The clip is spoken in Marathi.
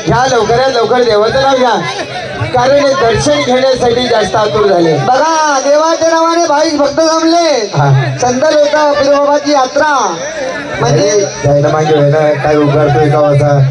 ह्या लवकरात लवकर देवाचं नाव घ्या, कारण हे दर्शन घेण्यासाठी जास्त आतुर झाले. बघा देवाच्या नावाने भाविक भक्त जमले. संत लोक बिरोबाची यात्रा म्हणजे जायला मागे काय उघडतोय का